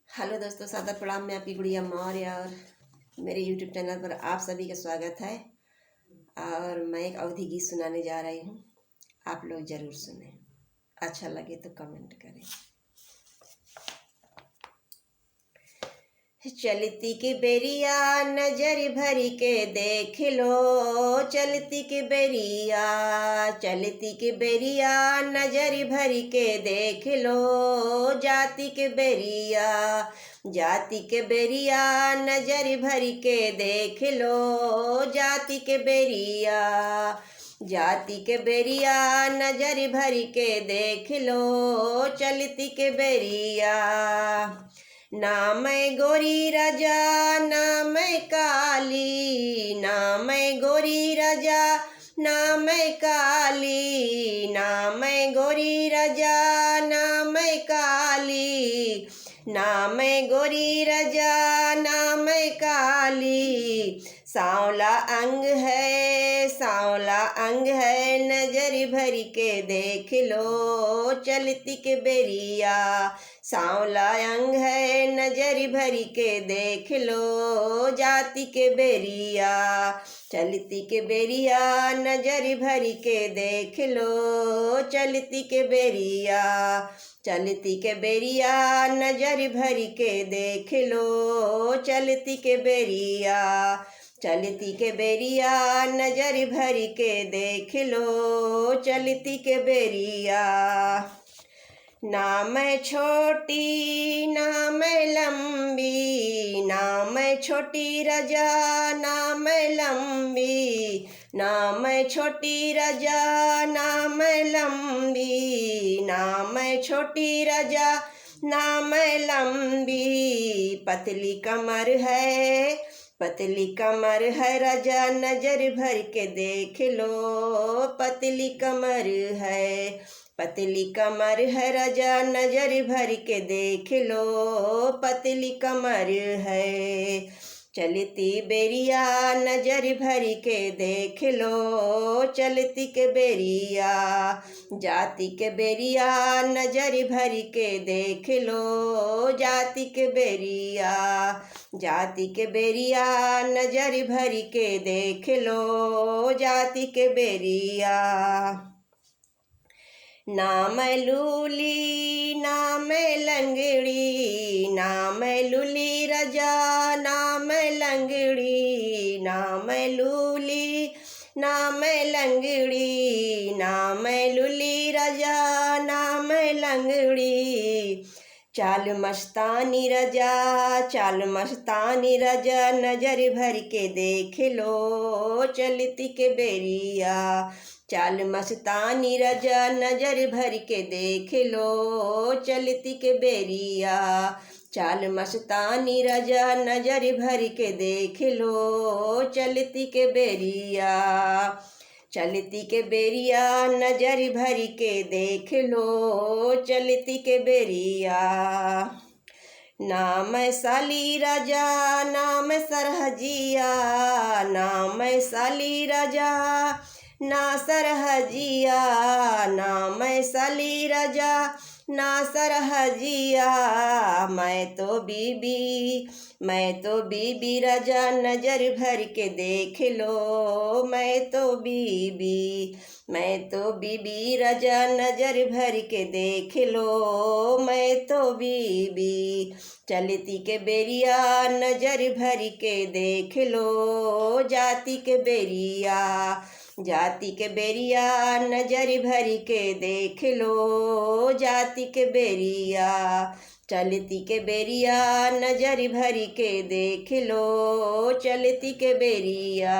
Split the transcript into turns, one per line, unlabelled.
Hello दोस्तों, सादर प्रणाम। मैं आपकी गुड़िया मौर्य और मेरे यूट्यूब चैनल पर आप सभी का स्वागत है। और मैं एक अवधि गीत सुनाने जा रही हूँ, आप लोग ज़रूर सुनें। अच्छा लगे तो कमेंट करें। चलती की बेरिया नजर भर के देख लो, चलती की बेरिया, चलती की बेरिया नजर भर के देख लो, जाति के बेरिया, जाति के बेरिया नजर भर के देख लो, जाति के बेरिया, जाति के बेरिया नजर भर के देख लो, चलती के बेरिया। ना मैं गोरी राजा ना मैं काली, ना मैं गोरी राजा ना मैं काली, ना मैं गोरी राजा ना मैं काली, ना मैं गोरी राजा ना मैं काली। सांवला अंग है, सांवला अंग है, नजर भर के देख लो, चलती के बेरिया। सांवला अंग है, नजर भर के देख लो, जाति के बेरिया, चलती के बेरिया नजर भर के देख लो, चलती के बेरिया, चलती के बेरिया नजर भर के देख लो, चलती के बेरिया, चलती के बेरिया नजर भर के देख लो, चलती के बेरिया। ना मैं छोटी ना मैं लंबी, ना मैं छोटी राजा ना मैं लंबी, ना मैं छोटी राजा ना मैं लंबी, ना मैं छोटी राजा ना मैं लंबी। पतली कमर है, पतली कमर है राजा, नजर भर के देख लो, पतली कमर है, पतली कमर है राजा, नजर भर के देख लो, पतली कमर है। चलती बेरिया नजर भर के देख लो, चलती के बेरिया, जाति के बेरिया नजर भर के देख लो, जाति के बेरिया, जाति के बेरिया नजर भर के देख लो, जाति के बेरिया। ना मैं लूली ना मैं लंगड़ी, ना मैं लूली राजा ना मैं लंगड़ी, ना मैं लूली ना मैं लंगड़ी, ना मैं लूली राजा ना मैं लंगड़ी। चाल मस्तानी राजा, चाल मस्तानी राजा, नजर भर के देख लो, चलती के बेरिया, चाल मस्तानी राजा नजर भर के देख लो, चलती के बेरिया, चाल मस्तानी राजा नजर भर के देख लो, चलती के बेरिया, चलती के बेरिया नजर भर के देख लो, चलती के बेरिया। ना मैं साली राजा ना मैं सरहजिया, ना मैं साली राजा ना सरहजिया, ना मैं साली राजा ना सरहजिया। मैं तो बीबी, मैं तो बीबी राजा, नजर भर के देख लो, मैं तो बीबी, मैं तो बीबी राजा, नजर भर के देख लो, मैं तो बीबी। चलती के बेरिया नजर भर के देख लो, जाति के बेरिया, जाति के बेरिया नजर भर के देख लो, जाति के बेरिया, चलती के बेरिया नजर भर के देख लो, चलती के बेरिया।